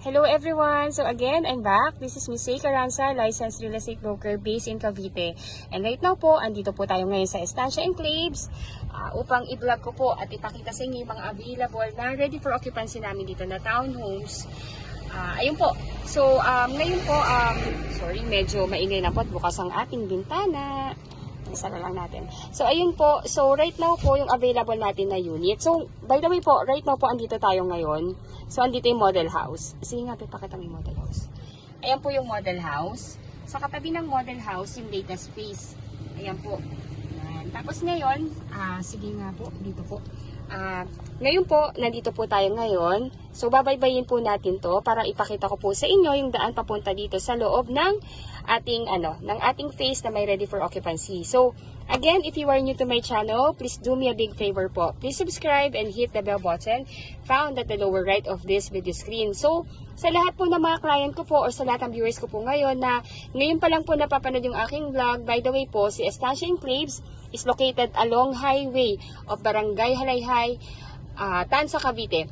Hello everyone! So again, I'm back. This is Miss Say Caranza, licensed real estate broker based in Cavite. And right now po, andito po tayo ngayon sa Estancia Enclaves upang i-vlog ko po at ipakita sa inyo yung mga available na ready for occupancy namin dito na townhomes. Ayun po. So ngayon po, sorry, medyo maingay na po at bukas ang ating bintana. Isa na lang natin. So, ayun po. So, right now po yung available natin na unit. So, by the way po, right now po andito tayo ngayon. So, andito yung model house. Sige nga, pakita mo yung model house. Ayan po yung model house. Sa katabi ng model house, yung data space. Ayan po. Ayan. Tapos ngayon, sige nga po, dito po. Ngayon po, nandito po tayo ngayon. So, babaybayin po natin to para ipakita ko po sa inyo yung daan papunta dito sa loob ng ating phase na may ready for occupancy. So, again, if you are new to my channel, please do me a big favor po. Please subscribe and hit the bell button found at the lower right of this video screen. So, sa lahat po ng mga client ko po or sa lahat ng viewers ko po ngayon na ngayon pa lang po napapanood yung aking vlog, by the way po, si Estancia Enclaves is located along highway of Barangay Halayhay, Tansa, Cavite.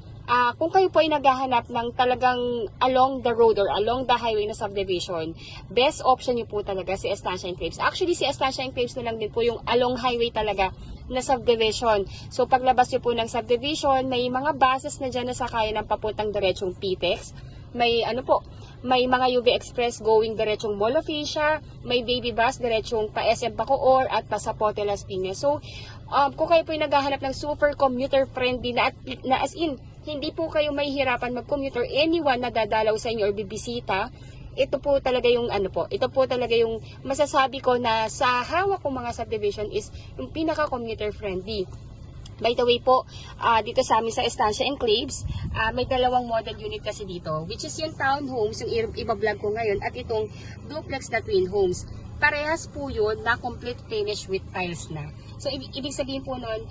Kung kayo po ay naghahanap ng talagang along the road or along the highway na subdivision, best option nyo po talaga si Estancia Enclaves. Actually, si Estancia Enclaves na lang din po yung along highway talaga na subdivision. So, paglabas nyo po ng subdivision, may mga buses na dyan na sakay ng papuntang diretsong PTEX. May may mga UV Express going diretsong Mall of Asia, may baby bus diretsong pa SM Bacoor at pa Zapote Las Piñas. So, kung kayo po ay naghahanap ng super commuter friendly na as in, hindi po kayo mahihirapan mag-commute or anyone na dadalaw sa inyo or bibisita, ito po talaga yung ito po talaga yung masasabi ko na sa hawak kong mga subdivision is yung pinaka-commuter friendly. By the way po, dito sa amin sa Estancia Enclaves, may dalawang model unit kasi dito, which is yung townhomes, yung iba-vlog ko ngayon, at itong duplex na twin homes. Parehas po yun na complete finish with tiles na. So, ibig sabihin po nun,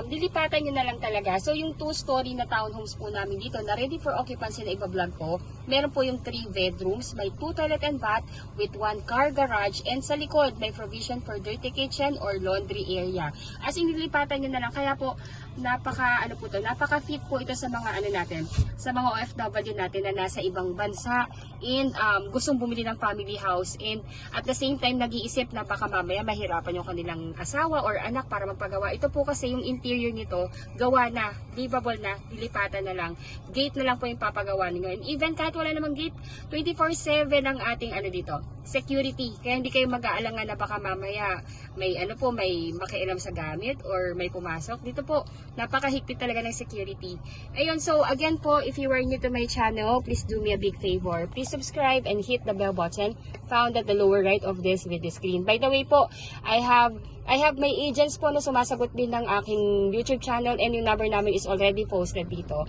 dilipatan nyo na lang talaga. So, yung 2-story na townhomes po namin dito na ready for occupancy na iba-vlog ko, meron po yung 3 bedrooms, may 2 toilet and bath with 1 car garage, and sa likod, may provision for dirty kitchen or laundry area. As in, dilipatan nyo na lang. Kaya po, napaka-fit po ito sa mga natin, sa mga OFW natin na nasa ibang bansa and gustong bumili ng family house and at the same time nag-iisip na baka mamaya mahirapan yung kanilang asawa or anak para magpagawa. Ito po kasi yung interior nito, gawa na, livable na, dilipatan na lang. Gate na lang po yung papagawa ninyo. And even kahit wala namang gate, 24/7 ang ating dito, security. Kaya hindi kayo mag-aalangan na baka mamaya may may makialam sa gamit or may pumasok. Dito po, napakahigpit talaga ng security. Ayun, so again po, if you are new to my channel, please do me a big favor. Please subscribe and hit the bell button found at the lower right of this video screen. By the way po, I have my agents po na sumasagot din ng aking YouTube channel and yung number namin is already posted dito.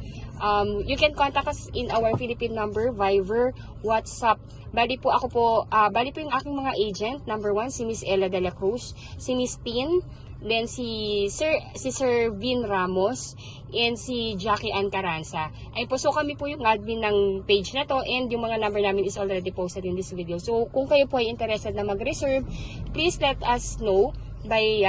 You can contact us in our Philippine number, Viber, WhatsApp. Bali po yung aking mga agent. Number 1, si Miss Ella de la Cruz, si Miss Tin, then si Sir Vin Ramos, and si Jackie Ann Caranza. Ayun po, so kami po yung admin ng page na to and yung mga number namin is already posted in this video. So kung kayo po ay interested na mag-reserve, please let us know by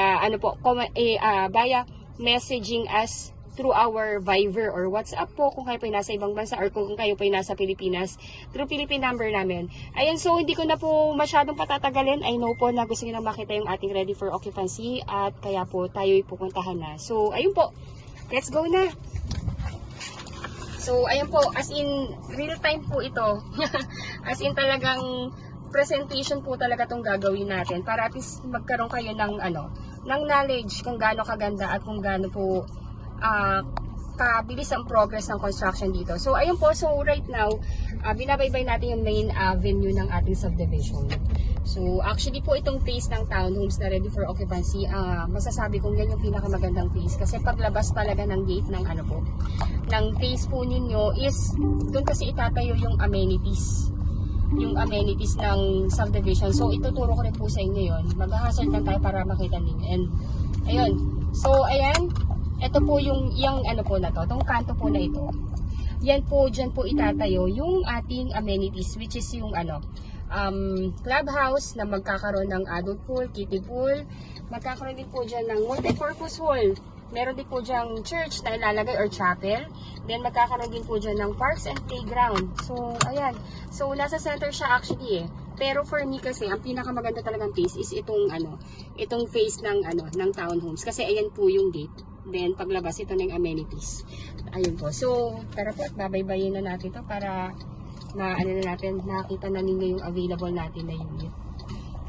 via messaging us through our Viber or WhatsApp po kung kayo po ay nasa ibang bansa or kung kayo po ay nasa Pilipinas through Philippine number namin. Ayun, so hindi ko na po masyadong patatagalin. I know po na gusto niyo na makita yung ating ready for occupancy at kaya po tayo'y pupuntahan na. So ayun po, let's go na. So ayun po, as in real time po ito. As in talagang presentation po talaga tong gagawin natin para at least magkaroon kayo ng ng knowledge kung gaano kaganda at kung gaano po kabilis ang progress ng construction dito. So ayun po, so right now binabaybay natin yung main avenue ng ating subdivision. So actually po itong phase ng townhomes na ready for occupancy, masasabi kong yan yung pinakamagandang phase kasi paglabas talaga ng gate ng ng phase po ninyo is doon kasi itatayo yung amenities ng subdivision. So ituturo ko rin po sa inyo yun. Mag-hazard lang tayo para makita ninyo. And ayun, so ayan, ito po yung po na to, itong kanto po na ito. Yan po, dyan po itatayo yung ating amenities, which is yung clubhouse na magkakaroon ng adult pool, kiddie pool. Magkakaroon din po dyan ng multi-purpose hall. Meron din po dyang church na ilalagay or chapel. Then magkakaroon din po dyan ng parks and playground. So, ayan. So, nasa center siya actually eh. Pero for me kasi, ang pinakamaganda talagang face is itong itong face ng ng townhomes. Kasi ayan po yung gate. Then paglabas ito ng amenities. Ayun po. So, tara po at babaybayin na natin to para na natin nakita na ninyo yung available natin na unit.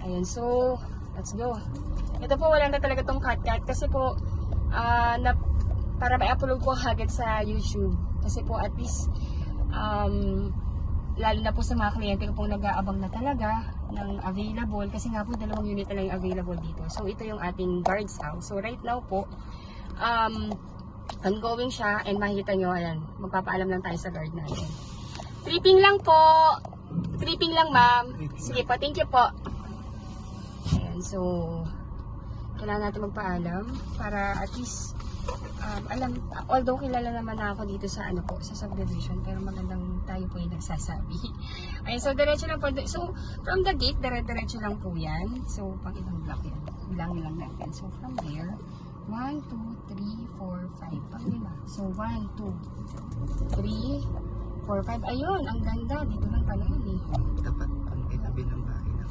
Ayun. So, let's go. Ito po wala na talaga tong cut kasi po para may-upload ko agad sa YouTube. Kasi po at least lalo na po sa mga kliyente ko pong nag-aabang na talaga ng available. Kasi nga po 2 unit na lang yung available dito. So ito yung ating guard's house. So right now po, ongoing siya and makikita nyo, ayan, magpapaalam lang tayo sa guard natin. Tripping lang po. Tripping lang ma'am. Sige po, thank you po. Ayan, so kailangan natin magpaalam para at least although kilala naman ako dito sa sa subdivision, pero magandang tayo po yung nagsasabi. Ayun, so diretso lang po. So from the gate, diretso lang po yan. So pang ilang block yan. Bilangin lang natin. So from there, 1, 2, 3, 4, 5. Pang 5. So 1, 2, 3, 4, 5. Ayun, ang ganda. Dito lang pala yun eh. Dapat ang itabi ng bahay na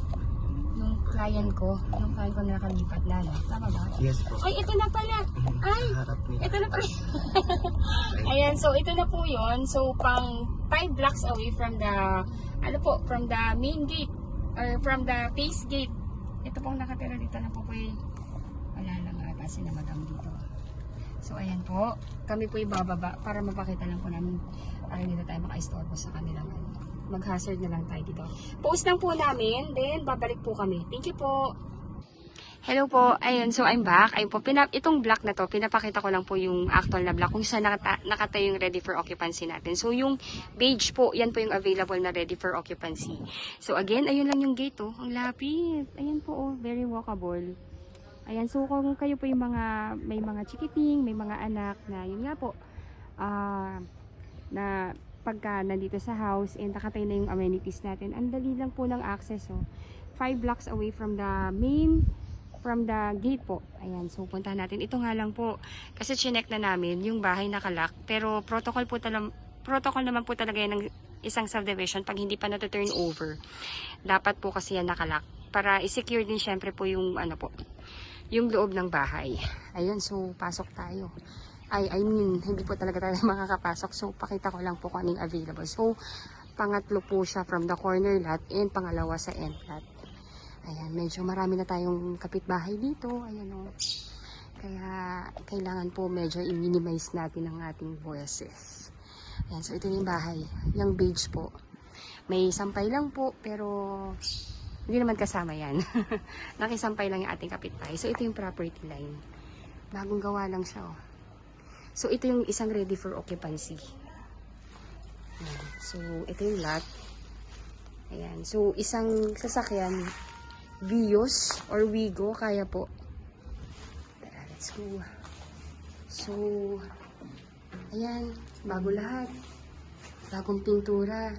Nung client ko na nakalipat na. Tama ba? Yes po. Ay, ito na pala. Ay, Harap niya. ito na pala. Ayan, so ito na po yun. So, pang 5 blocks away from the, from the main gate, or from the face gate. Ito pong nakatira dito na po po wala lang ata si na madam dito. So, ayan po. Kami po ibababa para mapakita lang po namin para hindi na tayo maka-istorbo sa kanilang mag-hazard na lang tayo dito. Post lang po namin, then babalik po kami. Thank you po. Hello po. Ayun, so I'm back. Ayun po, itong block na to, pinapakita ko lang po yung actual na block kung saan nakatayo yung ready for occupancy natin. So yung beige po, yan po yung available na ready for occupancy. So again, ayun lang yung gate oh. Ang lapit. Ayun po oh, very walkable. Ayan, so kung kayo po yung may mga chikiting, may mga anak na yun nga po, na pagka nandito sa house and nakatay na yung amenities natin, ang dali lang po ng access oh. 5 blocks away from the gate po. Ayan, so puntahan natin. Ito nga lang po, kasi chinek na namin yung bahay nakalock, pero protocol naman po talaga yan ng isang subdivision pag hindi pa na-turn over. Dapat po kasi yan nakalock para i-secure din syempre po yung yung loob ng bahay. Ayun, so pasok tayo. I mean, hindi po talaga tayo makakapasok. So, pakita ko lang po kung anong available. So, pangatlo po siya from the corner lot and pangalawa sa end lot. Ayan, medyo marami na tayong kapitbahay dito. Ayan o. Kaya, kailangan po medyo i-minimize natin ang ating voices. Ayan, so ito yung bahay. Yung beige po. May sampay lang po, pero hindi naman kasama yan. Nakisampay lang yung ating kapitbahay. So, ito yung property line. Bagong gawa lang siya o. So, ito yung isang ready for occupancy. Ayan. So, ito yung lot. Ayan. So, isang sasakyan, Vios or Wigo, kaya po. Tara, let's go. So, ayan. Bago lahat. Bagong pintura.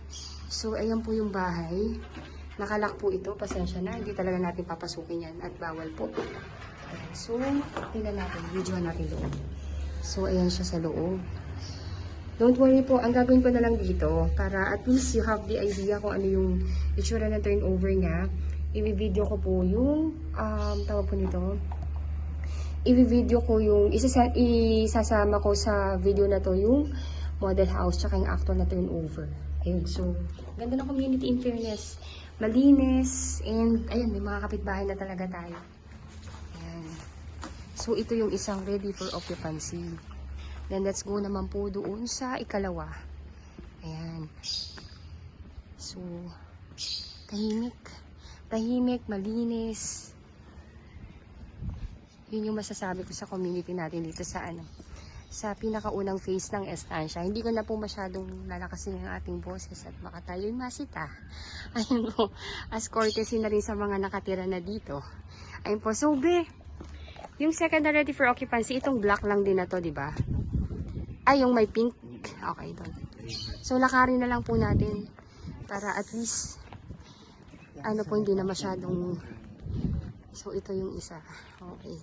So, ayan po yung bahay. Nakalak po ito. Pasensya na. Hindi talaga natin papasukin yan. At bawal po. Ayan. So, tingnan natin. Video natin doon. So, ayan siya sa loob. Don't worry po, ang gagawin ko na lang dito, para at least you have the idea kung ano yung itsura ng turnover niya. I-video ko po yung, tawag po nito, i-video ko yung, isasama ko sa video na to yung model house, tsaka yung actual na turnover. Ayun, so, ganda ng community in fairness. Malinis, and, ayun, may mga kapitbahay na talaga tayo. So, ito yung isang ready for occupancy. Then, let's go naman po doon sa ikalawa. Ayan. So, tahimik. Tahimik, malinis. Yun yung masasabi ko sa community natin dito sa sa pinakaunang phase ng estancia. Hindi ko na po masyadong lalakasin yung ating boses at baka tayo'y masita. Ayun po, as courtesy na rin sa mga nakatira na dito. Ayun po, so yung second na ready for occupancy, itong black lang din na to, di ba? Ay, yung may pink. Okay, doon. So, lakarin na lang po natin para at least po, hindi na masyadong. So, ito yung isa. Okay.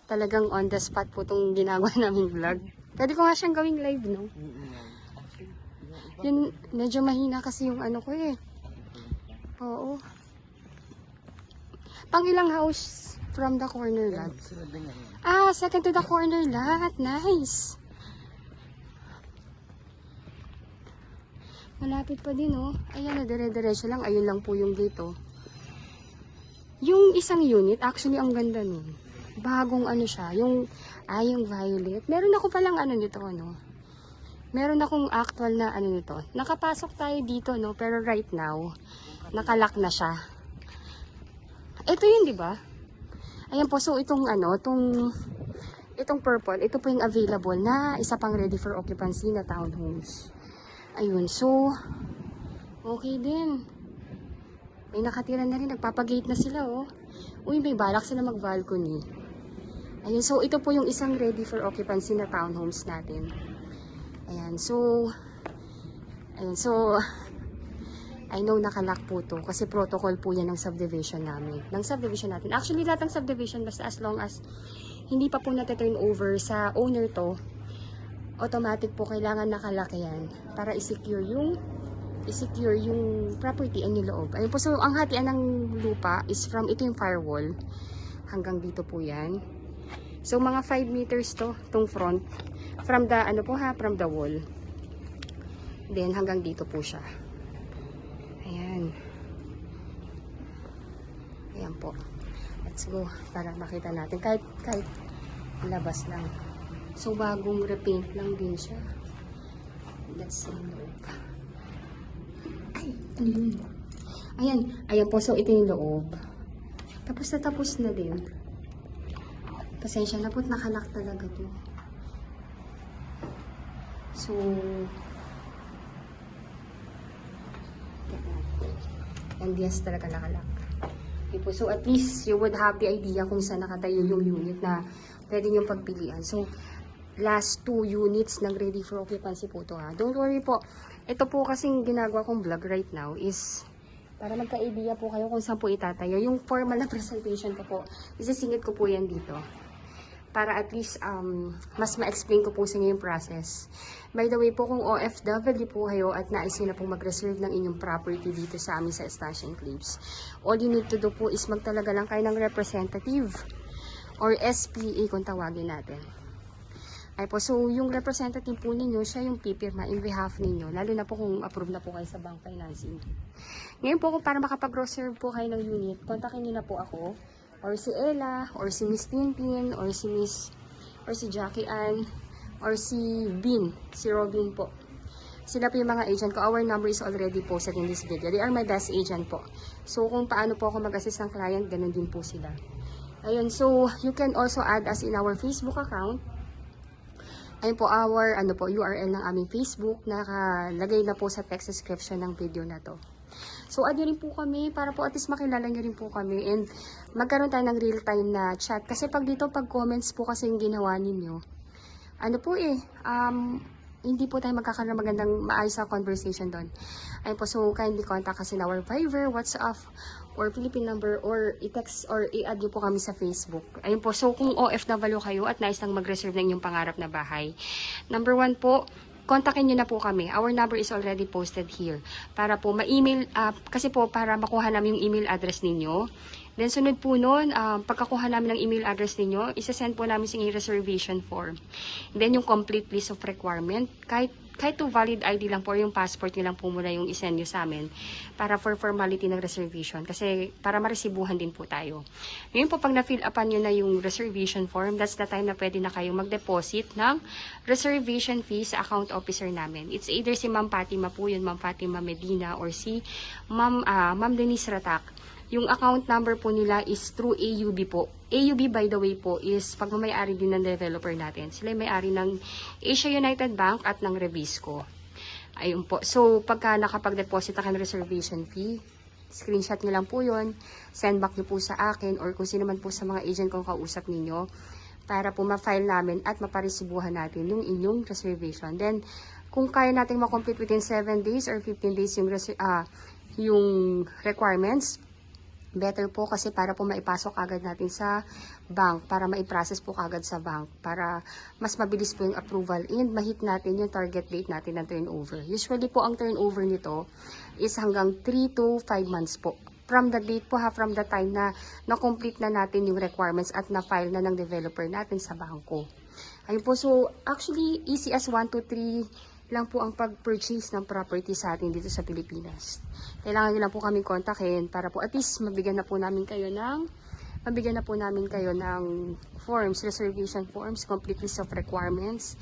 Talagang on the spot po itong ginagawa namin vlog. Pwede ko nga siyang gawing live, no? Yun, medyo mahina kasi yung ano ko eh. Oo. Pang ilang house from the corner lot? Ah, second to the corner lot. Nice. Malapit pa din, oh. Ayan, dire-diretso lang. Ayun lang po yung gate, oh. Yung isang unit, actually, ang ganda nun. Bagong ano siya, yung violet. Meron ako palang ano nito, ano. Meron akong actual na ano nito. Nakapasok tayo dito, no. Pero right now, nakalock na siya. Ito yun, di ba? Ayan po, so itong ano, itong purple, ito po yung available na isa pang ready for occupancy na townhomes. Ayun, so, okay din. May nakatira na rin, nagpapagate na sila, oh. Uy, may balak sila mag-balcony. Ayun, so ito po yung isang ready for occupancy na townhomes natin. Ayan, so, I know nakalock po to kasi protocol po yan ng subdivision namin. Ng subdivision natin. Actually, lahat ng subdivision, basta as long as hindi pa po natin-turn over sa owner to, automatic po kailangan nakalock yan para i-secure yung property and yung loob. Ayun po, so ang hatian ng lupa is from ito yung firewall hanggang dito po yan. So mga 5 meters to, tong front from the ano po ha, from the wall. Then hanggang dito po siya. Ayan. Ayan po. Let's go para makita natin kahit labas lang. So, bagong repaint lang din siya. Let's see. Ay, ano yun? Ayan. Ayan po. So, ito yung loob. Tapos na din. Pasensya na po. Nakalock talaga to. So, and yes, talaga nakalock. Okay po. So, at least you would have the idea kung saan nakatayo yung unit na pwede nyo pagpilian. So, last 2 units ng ready for occupancy po to ha. Don't worry po. Ito po kasing ginagawa kong vlog right now is para magka-idea po kayo kung saan po itatayo. Yung formal na presentation ko po, isisingit ko po yan dito. Para at least mas ma-explain ko po sa inyo yung process. By the way po, kung OFW po kayo at nais nyo na po mag-reserve ng inyong property dito sa amin sa Estancia Enclaves, all you need to do po is magtalaga lang kayo ng representative or SPA kung tawagin natin. Ay po, so yung representative po ninyo, siya yung pipirma in behalf ninyo, lalo na po kung approve na po kayo sa bank financing. Ngayon po, para makapag-reserve po kayo ng unit, kontakin nyo na po ako, or si Ella, or si Miss Tintin, or si Jackie Ann, or si Bin, si Robin po. Sila po yung mga agent ko. Our number is already posted in this video. They are my best agent po. So, kung paano po ako mag-assist ng client, ganun din po sila. Ayun, so, you can also add us in our Facebook account. Ayun po, our URL ng aming Facebook. Nakalagay na po sa text description ng video na to. So, add nyo rin po kami para po at least makilala nyo rin po kami and magkaroon tayo ng real-time na chat. Kasi pag dito, pag comments po kasi yung ginawa ninyo, hindi po tayo magkakaroon ng magandang maayos na conversation doon. Ayun po, so kindly contact kasi na our Viber, WhatsApp, or Philippine number, or i-text or i-add nyo po kami sa Facebook. Ayun po, so kung OFW kayo at nais lang mag-reserve ng inyong pangarap na bahay, number 1 po, kontakin nyo na po kami. Our number is already posted here. Para po ma-email, kasi po para makuha namin yung email address ninyo. Then sunod po nun, pagkakuha namin ng email address ninyo, isa-send po namin sa inyong reservation form. Then yung complete list of requirement, kahit to valid ID lang po, yung passport nyo lang po muna yung isend nyo sa amin para for formality ng reservation. Kasi para maresibuhan din po tayo. Ngayon po, pag na-fill upan nyo na yung reservation form, that's the time na pwede na kayo mag-deposit ng reservation fee sa account officer namin. It's either si Ma'am Fatima po yun, Ma'am Fatima Medina, or si Ma'am Denise Ratak. Yung account number po nila is through AUB po. AUB, by the way po, is pagmamayari din ng developer natin. Sila yung may-ari ng Asia United Bank at ng Revisco. Ayun po. So, pagka nakapag-deposit na kayo ng reservation fee, screenshot nyo lang po yun, send back nyo po sa akin, or kung sino man po sa mga agent kong kausap ninyo, para po ma-file namin at maparesibuhan natin yung inyong reservation. Then, kung kaya natin ma-complete within 7 days or 15 days yung requirements, Better po kasi para po maipasok agad natin sa bank, para maiprocess po agad sa bank, para mas mabilis po yung approval and mahit natin yung target date natin ng turnover. Usually po ang turnover nito is hanggang 3 to 5 months po. From the date po from the time na na-complete na natin yung requirements at na-file na ng developer natin sa bangko. Ayun po, so actually easy as 1 to 3 lang po ang pag-purchase ng property sa atin dito sa Pilipinas. Kailangan nyo lang po kami kontakin para po at least mabigyan na po namin kayo ng forms, reservation forms, complete list of requirements.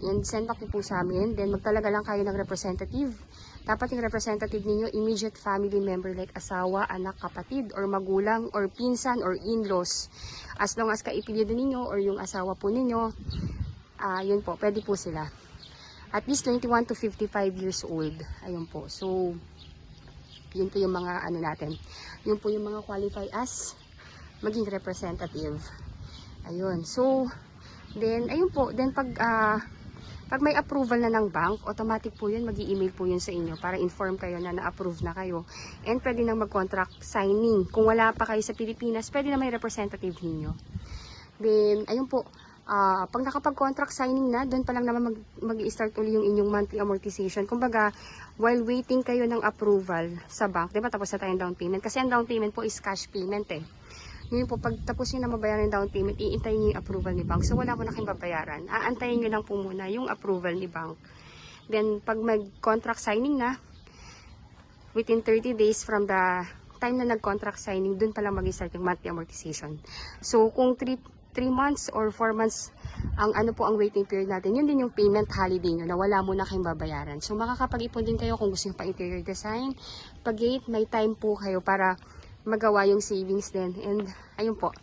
And send back po sa amin. Then magtalaga lang kayo ng representative. Dapat yung representative ninyo, immediate family member like asawa, anak, kapatid, or magulang, or pinsan, or in-laws. As long as kaipilido ninyo or yung asawa po ninyo, yun po, pwede po sila. At least 21 to 55 years old. Ayun po. So, yun po yung mga natin. Yun po yung mga qualify as maging representative. Ayun. So, then, ayun po. Then, pag may approval na ng bank, automatic po yun, mag-i-email po yun sa inyo para inform kayo na na-approve na kayo. And pwede nang mag-contract signing. Kung wala pa kayo sa Pilipinas, pwede na may representative ninyo. Then, ayun po. Pag nakapag-contract signing na, doon pa lang naman mag-i-start uli yung inyong monthly amortization. Kumbaga, while waiting kayo ng approval sa bank, diba tapos na tayong down payment? Kasi ang down payment po is cash payment eh. Ngayon po, pag tapos nyo na mabayaran yung down payment, iintayin nyo yung approval ni bank. So, wala mo na kayong babayaran. Aantayin nyo lang po muna yung approval ni bank. Then, pag mag-contract signing na, within 30 days from the time na nag-contract signing, doon pa lang mag-i-start yung monthly amortization. So, kung 3 months or 4 months ang ang waiting period natin, yun din yung payment holiday nyo na wala mo na kayong babayaran. So makakapag-ipon din kayo kung gusto nyo pa interior design. Pag-gate, may time po kayo para magawa yung savings din. And ayun po,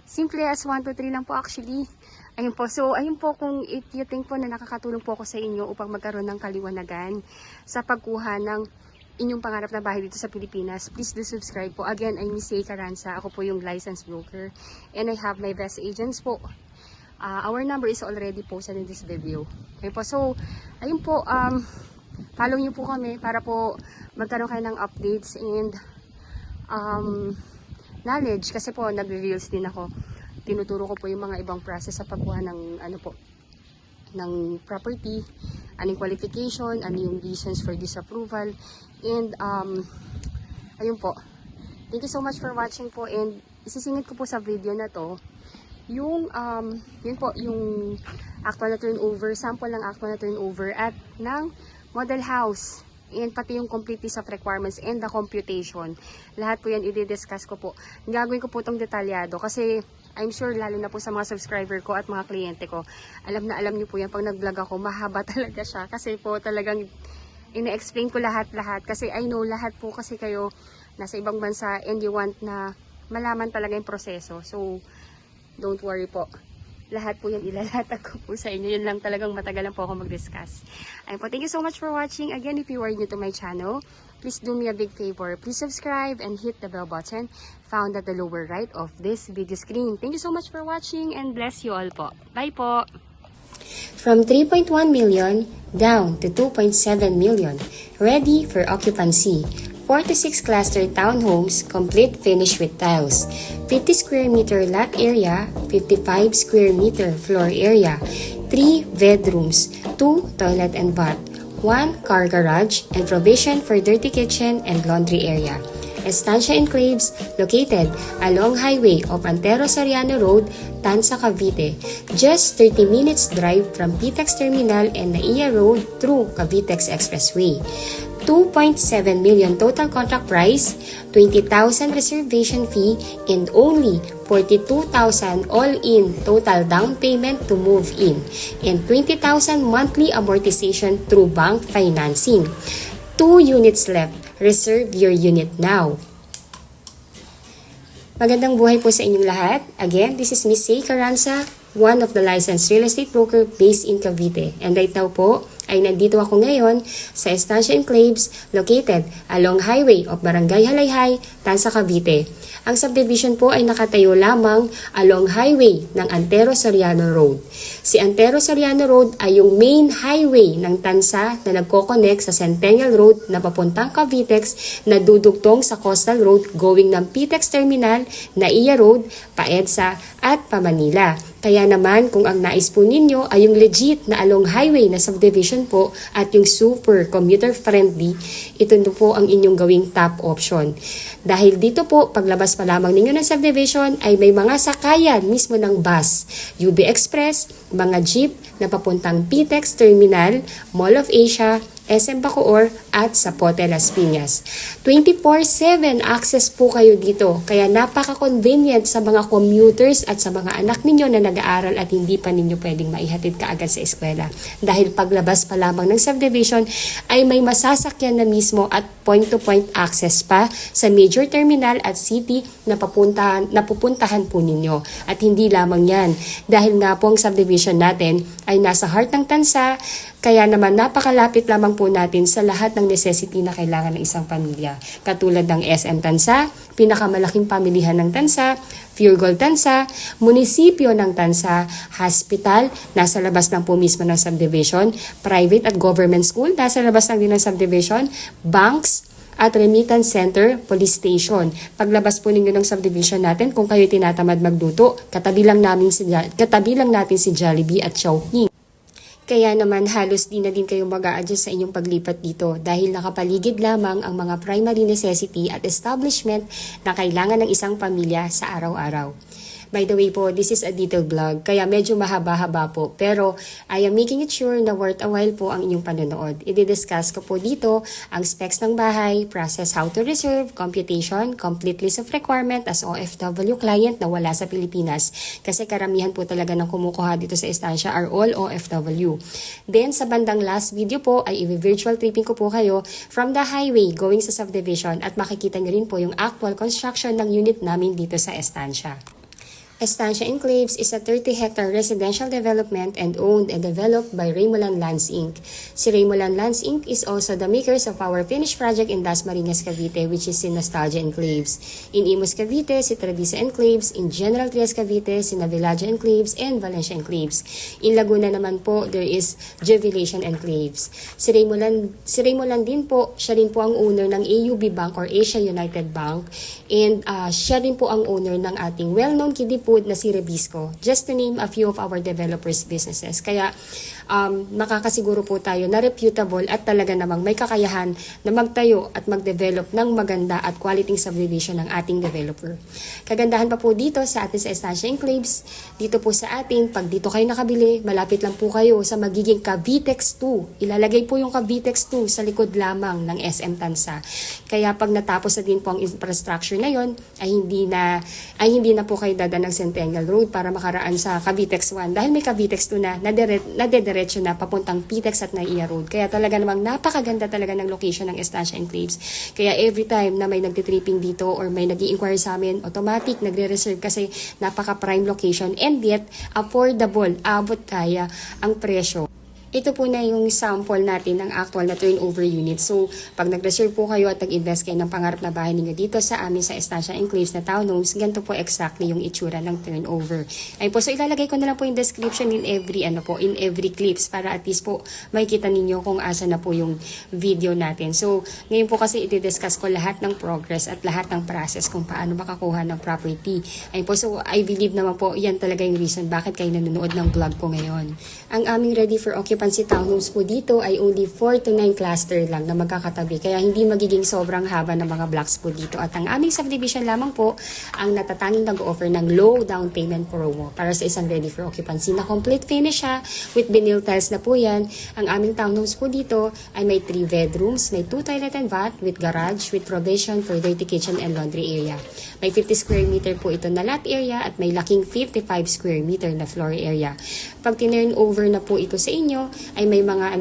simple as 1 to 3 lang po actually. Ayun po, so ayun po, kung if you think po na nakakatulong po ako sa inyo upang magkaroon ng kaliwanagan sa pagkuha ng inyong pangarap na bahay dito sa Pilipinas, please do subscribe po. Again, I'm Miss Caranza. Ako po yung licensed broker. And I have my best agents po. Our number is already posted in this video. Okay po. So, ayun po, follow nyo po kami para po magkaroon kayo ng updates and knowledge. Kasi po, nagre-reels din ako. Tinuturo ko po yung mga ibang process sa pagkuha ng ng property, anong qualification, ano yung reasons for disapproval, and ayun po. Thank you so much for watching po, and isisingit ko po sa video na to yung yun po, yung actual na turnover, sample ng actual na turnover at ng model house, and pati yung complete list of requirements and the computation. Lahat po yan i-discuss ko po. Gagawin ko po itong detalyado kasi I'm sure lalo na po sa mga subscriber ko at mga kliyente ko, alam na alam niyo po yan, pag nag-vlog ako, mahaba talaga siya. Kasi po talagang ina-explain ko lahat-lahat. Kasi I know lahat po kasi kayo nasa ibang bansa and you want na malaman talaga yung proseso. So, don't worry po. Lahat po yan ilalatag ko po sa inyo. Yun lang talagang matagal lang po ako mag-discuss. Ayun po, thank you so much for watching. Again, if you are new to my channel, please do me a big favor. Please subscribe and hit the bell button found at the lower right of this video screen. Thank you so much for watching and bless you all po. Bye po! From 3.1 million down to 2.7 million, ready for occupancy. 46 cluster townhomes, complete finish with tiles. 50 square meter lot area, 55 square meter floor area, 3 bedrooms, 2 toilet and bath, 1 car garage, and provision for dirty kitchen and laundry area. Estancia Enclaves, located along highway of Antero Soriano Road, Tansa, Cavite. Just 30 minutes drive from PTEX Terminal and Naiya Road through Cavitex Expressway. 2.7 million total contract price, 20,000 reservation fee, and only 42,000 all-in total down payment to move in, and 20,000 monthly amortization through bank financing. 2 units left. Reserve your unit now. Magandang buhay po sa inyong lahat. Again, this is Miss Caranza, one of the licensed real estate broker based in Cavite. And right now po, ay nandito ako ngayon sa Estancia Enclaves located along Highway of Barangay Halayhay, Tansa, Cavite. Ang subdivision po ay nakatayo lamang along highway ng Antero Soriano Road. Si Antero Soriano Road ay yung main highway ng Tansa na nagko-connect sa Centennial Road na papuntang Cavitex na dudugtong sa Coastal Road going ng PTEX Terminal, Naiya Road, pa-EDSA at pa-Manila. Kaya naman kung ang nais po ninyo ay yung legit na along highway na subdivision po at yung super commuter friendly, ito na po ang inyong gawing top option. Dahil dito po, paglabas pa lamang ninyo ng subdivision ay may mga sakayan mismo ng bus, UB Express, mga jeep na papuntang PTEX Terminal, Mall of Asia, SM Bacoor at Zapote Las Piñas. 24/7 access po kayo dito. Kaya napaka-convenient sa mga commuters at sa mga anak ninyo na nag-aaral at hindi pa ninyo pwedeng maihatid kaagad sa eskwela. Dahil paglabas pa lamang ng subdivision ay may masasakyan na mismo at point-to-point access pa sa major terminal at city na pupuntahan po ninyo. At hindi lamang yan. Dahil nga po ang subdivision natin ay nasa heart ng Tansa, kaya naman napakalapit lamang po natin sa lahat ng necessity na kailangan ng isang pamilya. Katulad ng SM Tansa, pinakamalaking pamilihan ng Tansa, Pure Gold Tansa, munisipyo ng Tansa, hospital, nasa labas lang po mismo ng subdivision, private at government school, nasa labas lang din ng subdivision, banks, at remittance center, police station. Paglabas po ninyo ng subdivision natin, kung kayo tinatamad magluto, katabi lang natin si Jollibee at Chowking. Kaya naman halos di na din kayo mag-a-adjust sa inyong paglipat dito dahil nakapaligid lamang ang mga primary necessity at establishment na kailangan ng isang pamilya sa araw-araw. By the way po, this is a detailed vlog, kaya medyo mahaba-haba po. Pero I am making it sure na worth a while po ang inyong panonood. I-discuss ko po dito ang specs ng bahay, process how to reserve, computation, complete list of requirement as OFW client na wala sa Pilipinas. Kasi karamihan po talaga ng kumukuha dito sa Estancia are all OFW. Then sa bandang last video po ay i-virtual tripping ko po kayo from the highway going sa subdivision at makikita nyo rin po yung actual construction ng unit namin dito sa Estancia. Estancia Enclaves is a 30-hectare residential development and owned and developed by Raymolan Lands Inc. Si Raymolan Lands Inc. is also the makers of our finished project in Dasmariñas, Cavite, which is si Nostalgia Enclaves. In Imus, Cavite, si Tradisa Enclaves. In General Trias, Cavite, si Navilaja Enclaves and Valencia Enclaves. In Laguna naman po, there is Jubilation Enclaves. Si Raymolan din po, siya rin po ang owner ng AUB Bank or Asia United Bank. And siya rin po ang owner ng ating well-known kiddie food na si Rebisco. Just to name a few of our developers' businesses. Kaya makakasiguro po tayo na reputable at talaga namang may kakayahan na magtayo at mag-develop ng maganda at quality subdivision ng ating developer. Kagandahan pa po dito sa atin sa Estancia Enclaves, dito po sa atin, pag dito kayo nakabili, malapit lang po kayo sa magiging Cavitex 2. Ilalagay po yung Cavitex 2 sa likod lamang ng SM Tansa. Kaya pag natapos na din po ang infrastructure na yon, ay hindi na po kayo dadaan ng Centennial Road para makaraan sa Cavitex 1 dahil may Cavitex 2 na nadediretso na papuntang PTEX at Naiya Road. Kaya talaga namang napakaganda talaga ng location ng Estancia Enclaves. Kaya every time na may nagtitripping dito or may nag-i-inquire sa amin, automatic nagre-reserve kasi napaka-prime location and yet affordable, abot kaya ang presyo. Ito po na yung sample natin ng actual na turnover unit. So, pag nag-reserve po kayo at nag-invest kayo ng pangarap na bahay ninyo dito sa amin sa Estancia Enclaves na townhomes, ganito po exactly yung itsura ng turnover. Ayun po, so ilalagay ko na lang po yung description in every clips para at least po makikita ninyo kung asa na po yung video natin. So, ngayon po kasi i-discuss ko lahat ng progress at lahat ng process kung paano makakuha ng property. Ayun po, so I believe naman po yan talaga yung reason bakit kayo nanonood ng vlog ko ngayon. Ang aming ready for occupancy townhomes po dito ay only 4 to 9 cluster lang na magkakatabi. Kaya hindi magiging sobrang haba ng mga blocks po dito. At ang aming subdivision lamang po ang natatanging nag-offer ng low down payment promo para sa isang ready for occupancy na complete finish siya with vinyl tiles na po yan. Ang aming townhomes po dito ay may 3 bedrooms, may 2 toilet and bath with garage with provision for dirty kitchen and laundry area. May 50 square meter po ito na lot area at may laking 55 square meter na floor area. Pag tinurn over na po ito sa inyo, ay may mga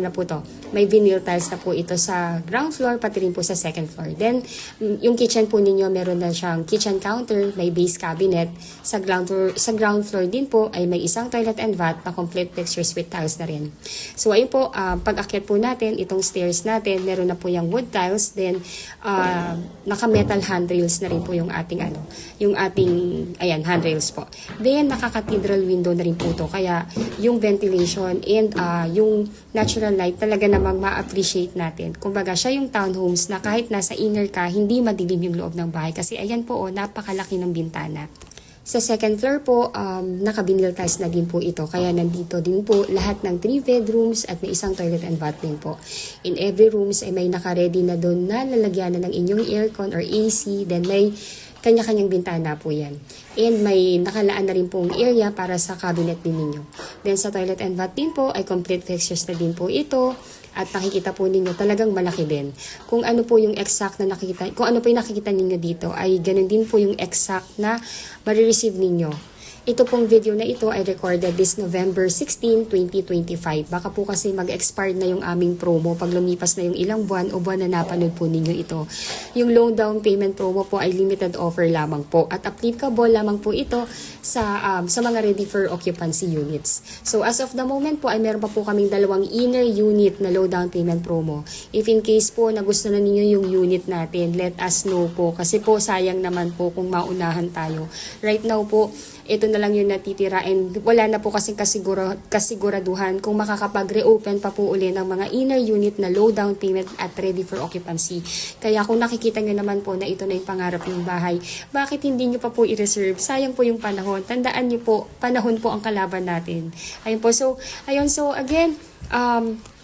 may vinyl tiles na po ito sa ground floor, pati rin po sa second floor. Then, yung kitchen po ninyo, meron na siyang kitchen counter, may base cabinet. Sa ground floor din po ay may isang toilet and bath na complete fixtures with tiles na rin. So, ayun po, pag-akyat po natin, itong stairs natin, meron na po yung wood tiles, then naka-metal handrails na rin po yung ating handrails po. Then, naka-cathedral window na rin po ito. Kaya, yung ventilation and yung natural light talaga namang ma-appreciate natin. Kumbaga, siya yung townhomes na kahit nasa inner ka, hindi madilim yung loob ng bahay. Kasi ayan po, napakalaki ng bintana. Sa second floor po, naka-vinyl tiles na din po ito. Kaya nandito din po lahat ng 3 bedrooms at may isang toilet and bath din po. In every rooms ay may naka-ready na doon na lalagyan na ng inyong aircon or AC. Then may kanya-kanyang bintana po yan. And may nakalaan na rin pong area para sa cabinet din ninyo. Then sa toilet and bath din po ay complete fixtures na din po ito. At nakikita po ninyo talagang malaki din. Kung ano po yung exact na nakikita, kung ano po yung nakikita ninyo dito ay ganun din po yung exact na marireceive ninyo. Ito pong video na ito ay recorded this November 16, 2025. Baka po kasi mag-expire na yung aming promo pag lumipas na yung ilang buwan o buwan na napanood po ninyo ito. Yung low down payment promo po ay limited offer lamang po at applicable lamang po ito sa mga ready for occupancy units. So as of the moment po ay meron pa po kaming 2 inner unit na low down payment promo. If in case po na gusto na ninyo yung unit natin, let us know po kasi po sayang naman po kung maunahan tayo. Right now po, ito na lang yung natitira and wala na po kasing kasiguraduhan kung makakapag-reopen pa po uli ng mga inner unit na low down payment at ready for occupancy. Kaya kung nakikita nyo naman po na ito na yung pangarap ng bahay, bakit hindi nyo pa po i-reserve? Sayang po yung panahon. Tandaan nyo po, panahon po ang kalaban natin. Ayun po. So again,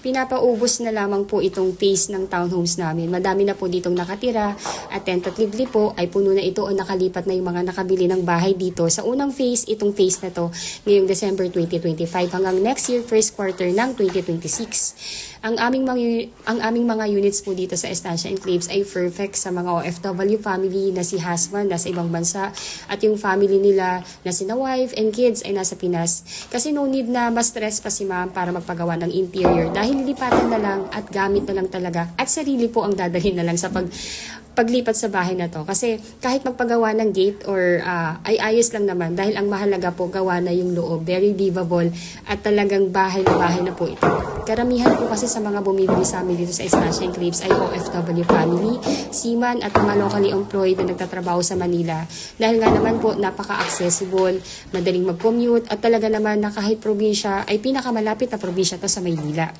pinapaubos na lamang po itong phase ng townhomes namin. Madami na po ditong nakatira at tentatively po ay puno na ito o nakalipat na yung mga nakabili ng bahay dito. Sa unang phase, itong phase na to ngayong December 2025 hanggang next year first quarter ng 2026. Ang aming mga units po dito sa Estancia Enclaves ay perfect sa mga OFW family na si husband nasa ibang bansa at yung family nila na sina wife and kids ay nasa Pinas. Kasi no need na ma-stress pa si ma'am para magpagawa ng interior dahil lilipatan na lang at gamit na lang talaga at sarili po ang dadalhin na lang sa paglipat sa bahay na to. Kasi kahit magpagawa ng gate or ay ayos lang naman dahil ang mahalaga po gawa na yung loob. Very livable at talagang bahay na po ito. Karamihan po kasi sa mga bumibili sa amin dito sa Estancia Enclaves ay OFW family, seaman at mga locally employed na nagtatrabaho sa Manila. Dahil nga naman po napaka-accessible, madaling mag-commute at talaga naman na kahit probinsya ay pinakamalapit na probinsya to sa Maynila.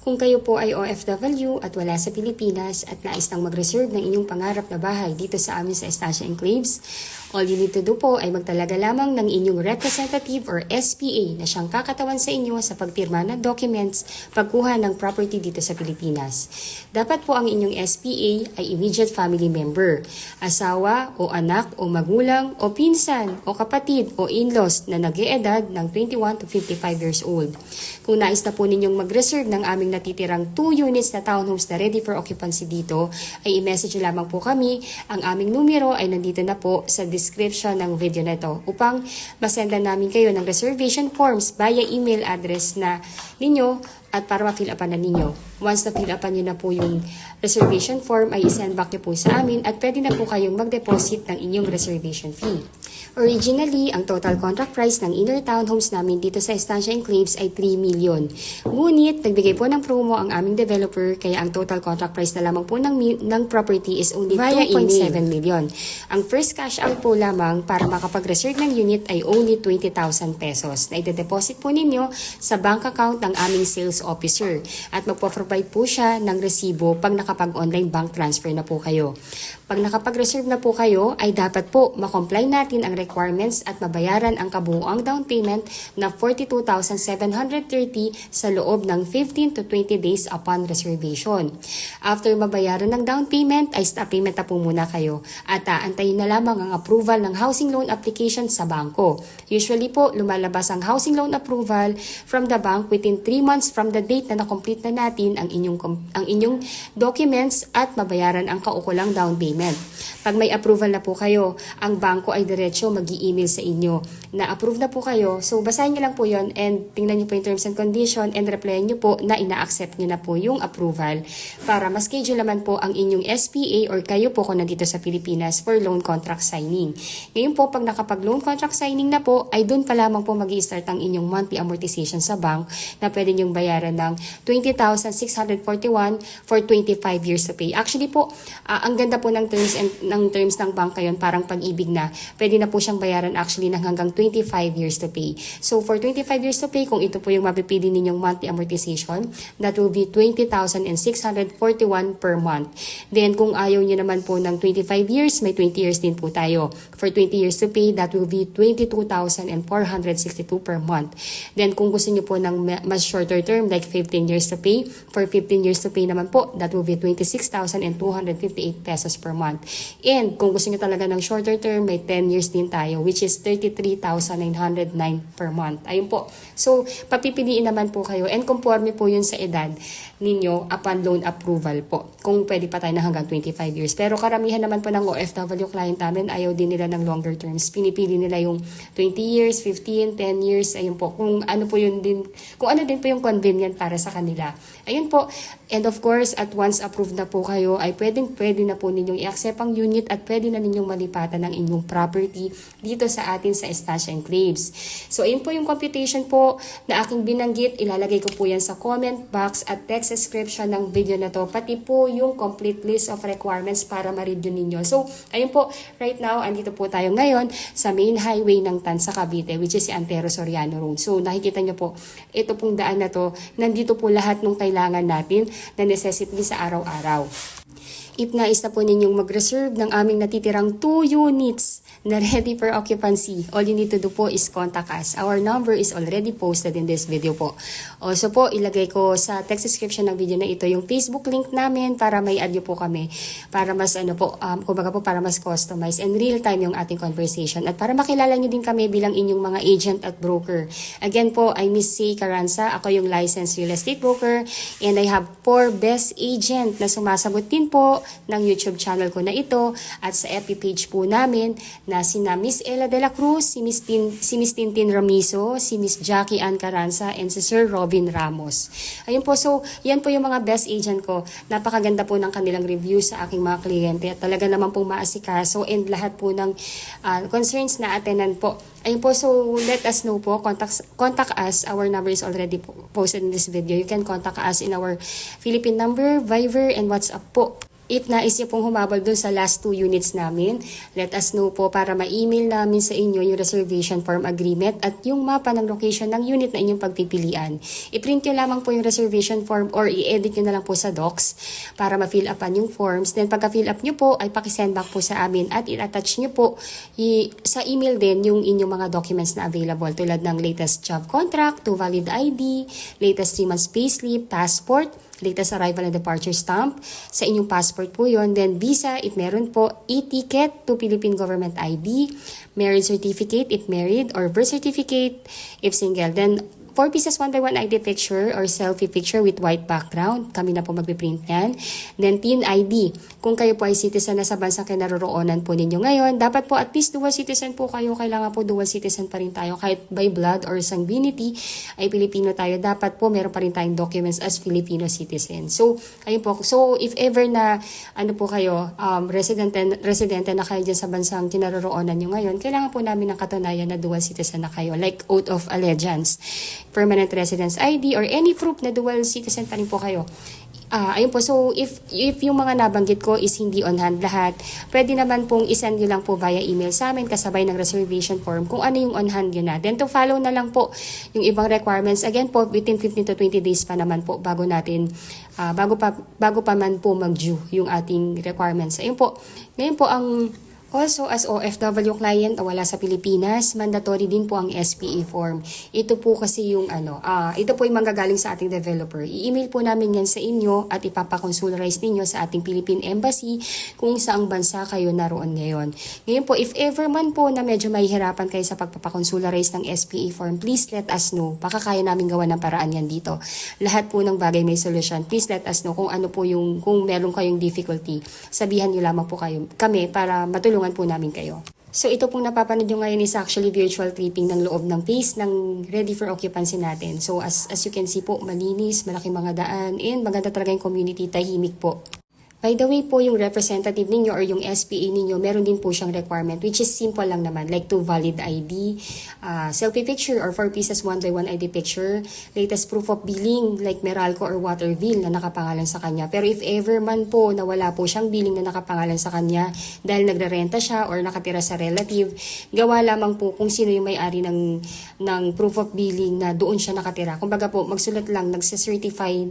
Kung kayo po ay OFW at wala sa Pilipinas at nais nang mag-reserve ng inyong pangarap na bahay dito sa amin sa Estancia Enclaves, all you need to do po ay magtalaga lamang ng inyong representative or SPA na siyang kakatawan sa inyo sa pagpirma ng documents pagkuha ng property dito sa Pilipinas. Dapat po ang inyong SPA ay immediate family member, asawa o anak o magulang o pinsan o kapatid o in-laws na nag-eedad ng 21 to 55 years old. Kung nais na po ninyong mag-reserve ng aming natitirang 2 units na townhomes na ready for occupancy dito, ay i-message lamang po kami. Ang aming numero ay nandito na po sa description ng video na ito upang masendan namin kayo ng reservation forms via email address na ninyo at para ma-fill upan na ninyo. Once na-fill upan nyo na po yung reservation form, ay isend back nyo po sa amin at pwede na po kayong mag-deposit ng inyong reservation fee. Originally, ang total contract price ng inner townhomes namin dito sa Estancia Enclaves ay 3 million. Ngunit, nagbigay po ng promo ang aming developer kaya ang total contract price na lamang po ng property is only 2.7 million. Ang first cash out po lamang para makapag-reserve ng unit ay only 20,000 pesos na ide-deposit po ninyo sa bank account ng aming sales officer at magpo-provide po siya ng resibo pag nakapag-online bank transfer na po kayo. Pag nakapag-reserve na po kayo, ay dapat po makomply natin ang requirements at mabayaran ang kabuuang down payment na 42,730 sa loob ng 15 to 20 days upon reservation. After mabayaran ng down payment, ay stop payment na po muna kayo at aantayin na lamang ang approval ng housing loan application sa bangko. Usually po, lumalabas ang housing loan approval from the bank within 3 months from from the date na na-complete na natin ang inyong documents at mabayaran ang kaukulang down payment. Pag may approval na po kayo, ang bangko ay diretso mag-i-email sa inyo na approve na po kayo. So basahin niyo lang po yon and tingnan niyo po yung terms and condition and replyan niyo po na ina-accept niyo na po yung approval para ma-schedule naman po ang inyong SPA or kayo po kung nandito sa Pilipinas for loan contract signing. Ngayon po, pag nakapag-loan contract signing na po, ay doon pa lamang po mag-i-start ang inyong monthly amortization sa bank na pwede niyong bayaran ng 20,641 for 25 years to pay. Actually po, ang ganda po ng terms ng bank ngayon, parang pag-ibig na. Pwede na po siyang bayaran actually ng hanggang 25 years to pay. So for 25 years to pay, kung ito po yung mapipili ninyong monthly amortization, that will be 20,641 per month. Then kung ayaw niyo naman po ng 25 years, may 20 years din po tayo. For 20 years to pay, that will be 22,462 per month. Then kung gusto niyo po ng mas shorter term, like 15 years to pay, for 15 years to pay naman po, that will be 26,258 pesos per month. And kung gusto niyo talaga ng shorter term, may 10 years din tayo, which is 33,909 per month. Ayun po. So, papipiliin naman po kayo and conforme po yun sa edad ninyo upon loan approval po. Kung pwede pa tayo na hanggang 25 years. Pero karamihan naman po ng OFW client namin, ayaw din nila ng longer terms. Pinipili nila yung 20 years, 15, 10 years. Ayun po. Kung ano po yun din, kung ano din po yung convenient para sa kanila. Ayun po. And of course, at once approved na po kayo, ay pwede na po ninyong i-accept ang unit at pwede na ninyong malipatan ng inyong property dito sa atin sa Estancia Enclaves. So, ayun po yung computation po na aking binanggit. Ilalagay ko po yan sa comment box at text description ng video na to. Pati po yung complete list of requirements para ma-review ninyo. So, ayun po. Right now, andito po tayo ngayon sa main highway ng Tansa, Cavite, which is si Antero Soriano Road. So, nakikita nyo po, ito pong daan na to, nandito po lahat ng kailangan natin na necessity sa araw-araw. If nais na po ninyong mag-reserve ng aming natitirang 2 units na ready for occupancy, all you need to do po is contact us. Our number is already posted in this video po. Also po, ilagay ko sa text description ng video na ito yung Facebook link namin para may add nyo po kami. Para mas kumbaga po para mas customized and real time yung ating conversation. At para makilala nyo din kami bilang inyong mga agent at broker. Again po, I'm Miss C. Caranza. Ako yung licensed real estate broker. And I have 4 best agent na sumasagot din po ng YouTube channel ko na ito at sa FB page po namin na sina Miss Ella de la Cruz, si Miss Tintin Ramizo, si Miss Jackie Ann Caranza, and si Sir Robin Ramos. Ayun po, so yan po yung mga best agent ko. Napakaganda po ng kanilang review sa aking mga kliyente at talaga naman pong maasikaso and lahat po ng concerns na atenan po. Ayun po, so let us know po, contact us. Our number is already posted in this video. You can contact us in our Philippine number, Viber, and WhatsApp po. If nais niyo pong humabol dun sa last 2 units namin, let us know po para ma-email namin sa inyo yung reservation form agreement at yung mapa ng location ng unit na inyong pagpipilian. I-print nyo lamang po yung reservation form or i-edit nyo na lang po sa docs para ma-fill upan yung forms. Then pagka-fill up nyo po, ay pakisend back po sa amin at i-attach nyo po sa email din yung inyong mga documents na available tulad ng latest job contract, 2 valid ID, latest 3 months payslip, passport, latest arrival and departure stamp, sa inyong passport po yon. Then visa, if meron po, e-ticket to Philippine Government ID, marriage certificate if married, or birth certificate if single. Then 4 pieces 1x1 ID picture or selfie picture with white background. Kami na po magpiprint yan. Then TIN ID. Kung kayo po ay citizen na sa bansang kinaroroonan po ninyo ngayon, dapat po at least dual citizen po kayo. Kailangan po dual citizen pa rin tayo. Kahit by blood or sanguinity ay Pilipino tayo. Dapat po meron pa rin tayong documents as Filipino citizen. So, ayun po. So, if ever na po kayo, residente na kayo dyan sa bansang kinaroroonan nyo ngayon, kailangan po namin ng katunayan na dual citizen na kayo. Like oath of allegiance, permanent residence ID, or any proof na dual citizen pa rin po kayo. Ayun po, so if yung mga nabanggit ko is hindi on hand lahat, pwede naman pong isend nyo lang po via email sa amin kasabay ng reservation form kung ano yung on hand yun na. Then to follow na lang po yung ibang requirements. Again po, within 15 to 20 days pa naman po bago natin, bago pa man po mag-due yung ating requirements. Ayun po, ngayon po ang Also, as OFW client o wala sa Pilipinas, mandatory din po ang SPA form. Ito po kasi yung ito po yung manggagaling sa ating developer. I-email po namin yan sa inyo at ipapakonsularize ninyo sa ating Philippine Embassy kung saang bansa kayo naroon ngayon. Ngayon po, if ever man po na medyo mahihirapan kayo sa pagpapakonsularize ng SPA form, please let us know. Baka kaya namin gawa ng paraan yan dito. Lahat po ng bagay may solusyon. Please let us know kung ano po yung, kung meron kayong difficulty. Sabihan niyo lamang po kami para matulungan po namin kayo. So ito pong napapanood nyo ngayon is actually virtual tripping ng loob ng phase ng ready for occupancy natin. So as you can see po, malinis, malaking mga daan, and maganda talaga yung community, tahimik po. By the way po, yung representative ninyo or yung SPA ninyo, meron din po siyang requirement which is simple lang naman, like 2 valid ID, selfie picture or 4 pieces 1 by 1 ID picture, latest proof of billing like Meralco or water bill na nakapangalan sa kanya. Pero if ever man po na wala po siyang billing na nakapangalan sa kanya dahil nagrerenta siya or nakatira sa relative, gawa lamang po kung sino yung may-ari ng proof of billing na doon siya nakatira. Kumbaga po, magsulat lang, nagsacertify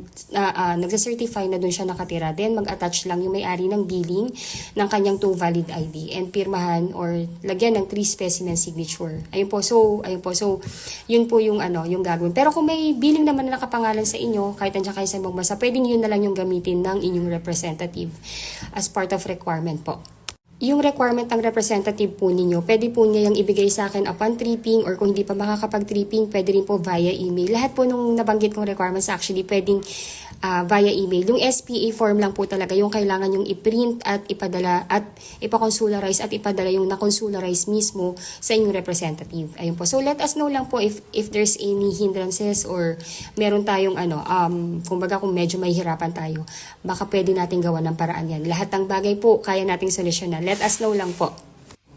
na doon siya nakatira, then mag-attach lang yung may-ari ng billing ng kanyang 2 valid ID and pirmahan or lagyan ng 3 specimen signature. Ayun po, so yun po yung yung gagawin. Pero kung may billing naman na nakapangalan sa inyo, kahit nandiyan kayo sa ibang bansa, pwedeng yun na lang yung gamitin ng inyong representative as part of requirement po. Yung requirement ng representative po ninyo, pwede po niya yung ibigay sa akin upon tripping or kung hindi pa makakapag-tripping, pwede rin po via email. Lahat po nung nabanggit kong requirements actually pwedeng via email. Yung SPA form lang po talaga yung kailangan yung i-print at ipadala at ipakonsularize at ipadala yung na-consularize mismo sa inyong representative. Ayun po. So let us know lang po if there's any hindrances or meron tayong kumbaga kung medyo mahihirapan tayo, baka pwede natin gawa ng paraan yan. Lahat ng bagay po kaya nating solusyonan. Let us know lang po.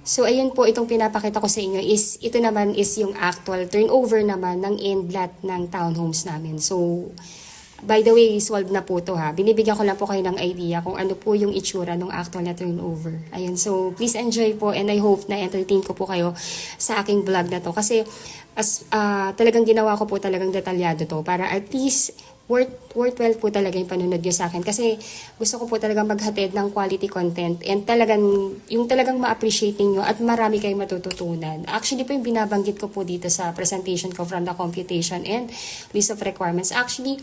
So, ayun po, itong pinapakita ko sa inyo is, ito naman is yung actual turnover naman ng end lot ng townhomes namin. So, by the way, solved na po to ha. Binibigyan ko lang po kayo ng idea kung ano po yung itsura ng actual na turnover. Ayun, so please enjoy po and I hope na entertain ko po kayo sa aking vlog na to. Kasi talagang ginawa ko po talagang detalyado to para at least worthwhile po talaga yung panunod nyo sa akin. Kasi gusto ko po talagang maghatid ng quality content and talagang ma-appreciate ninyo at marami kayong matututunan. Actually po yung binabanggit ko po dito sa presentation ko from the computation and list of requirements. Actually,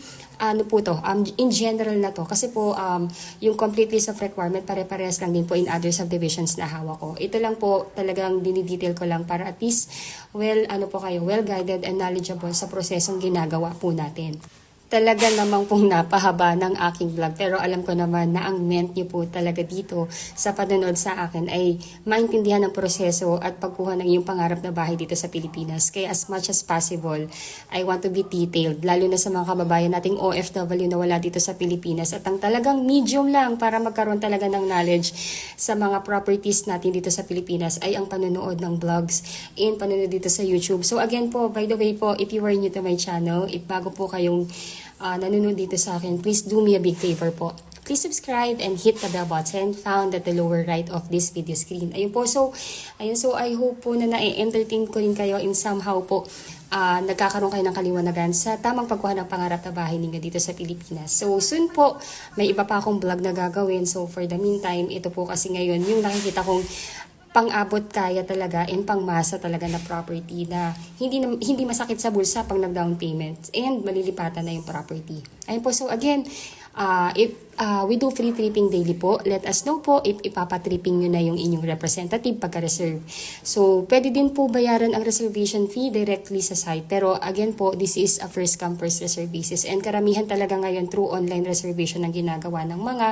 po to, in general na to. Kasi po, yung complete list of requirement pare-parehas lang din po in other subdivisions na hawak ko. Ito lang po talagang dinidetail ko lang para at least well-guided and knowledgeable sa prosesong ginagawa po natin. Talaga namang pong napahaba ng aking vlog pero alam ko naman na ang meant niyo po talaga dito sa panonood sa akin ay maintindihan ang proseso at pagkuha ng iyong pangarap na bahay dito sa Pilipinas. Kaya as much as possible, I want to be detailed, lalo na sa mga kababayan nating OFW na wala dito sa Pilipinas at ang talagang medium lang para magkaroon talaga ng knowledge sa mga properties natin dito sa Pilipinas ay ang panonood ng vlogs and panonood dito sa YouTube. So again po, by the way po, if you are new to my channel, if bago po kayong nanonood dito sa akin, please do me a big favor po. Please subscribe and hit the bell button found at the lower right of this video screen. Ayun po, so I hope po na na-entertain ko rin kayo in somehow po nagkakaroon kayo ng kaliwanagan sa tamang pagkuha ng pangarap na bahay ninyo dito sa Pilipinas. So soon po, may iba pa akong vlog na gagawin. So for the meantime, ito po kasi ngayon yung nakikita kong pang-abot kaya talaga and pangmasa talaga na property na hindi masakit sa bulsa pag nag-down payment and malilipatan na yung property. Ayun po, so again, if we do free tripping daily po, let us know po if ipapatripping nyo na yung inyong representative pagka-reserve. So, pwede din po bayaran ang reservation fee directly sa site. Pero again po, this is a first come first reserve basis and karamihan talaga ngayon through online reservation ang ginagawa ng mga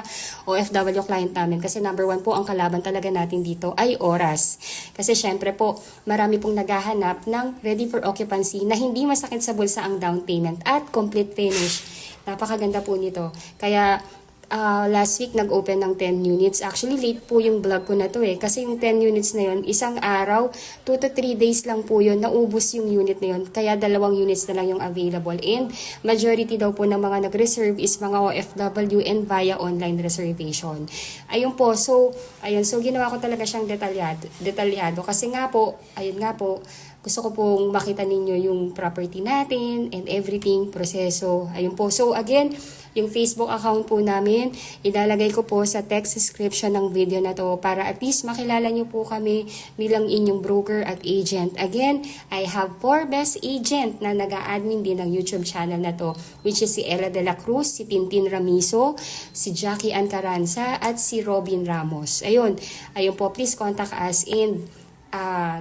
OFW client namin. Kasi number 1 po, ang kalaban talaga natin dito ay oras. Kasi syempre po, marami pong naghahanap ng ready for occupancy na hindi masakit sa bulsa ang down payment at complete finish. Napakaganda po nito. Kaya last week nag-open ng 10 units. Actually late po yung vlog ko na to kasi yung 10 units na yun, isang araw, 2 to 3 days lang po yun, naubos yung unit na yun. Kaya 2 units na lang yung available. And majority daw po ng mga nag-reserve is mga OFW and via online reservation. Ayun po, so ginawa ko talaga siyang detalyado. Kasi nga po, gusto ko pong makita ninyo yung property natin and everything, proseso. Ayun po. So again, Yung Facebook account po namin, ilalagay ko po sa text description ng video na to para at least makilala nyo po kami bilang inyong broker at agent. Again, I have 4 best agent na nag-a-admin din ng YouTube channel na to, which is si Ella de la Cruz, si Tintin Ramizo, si Jackie Ann Caranza, at si Robin Ramos. Ayun po, please contact us and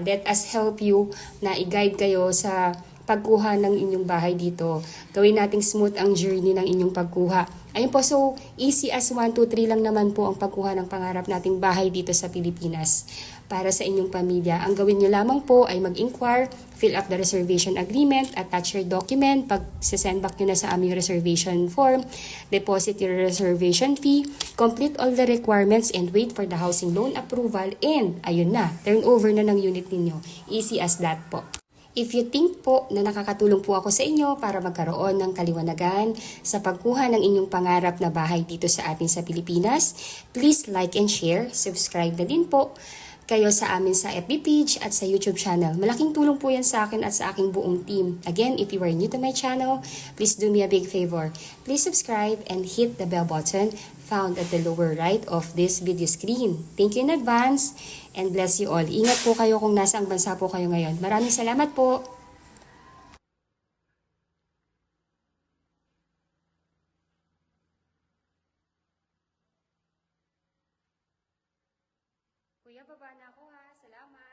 let us help you na i-guide kayo sa pagkuha ng inyong bahay dito. Gawin nating smooth ang journey ng inyong pagkuha. Ayun po, so easy as 1, 2, 3 lang naman po ang pagkuha ng pangarap nating bahay dito sa Pilipinas para sa inyong pamilya. Ang gawin nyo lamang po ay mag-inquire, fill up the reservation agreement, attach your document, pag-send back nyo na sa aming reservation form, deposit your reservation fee, complete all the requirements and wait for the housing loan approval, and ayun na, turn over na ng unit ninyo. Easy as that po. If you think po na nakakatulong po ako sa inyo para magkaroon ng kaliwanagan sa pagkuha ng inyong pangarap na bahay dito sa atin sa Pilipinas, please like and share, subscribe na din po kayo sa amin sa FB page at sa YouTube channel. Malaking tulong po yan sa akin at sa aking buong team. Again, if you are new to my channel, please do me a big favor. Please subscribe and hit the bell button found at the lower right of this video screen. Thank you in advance and bless you all. Ingat po kayo kung nasa ang bansa po kayo ngayon. Maraming salamat po. Kuya, baba na ako ha. Salamat.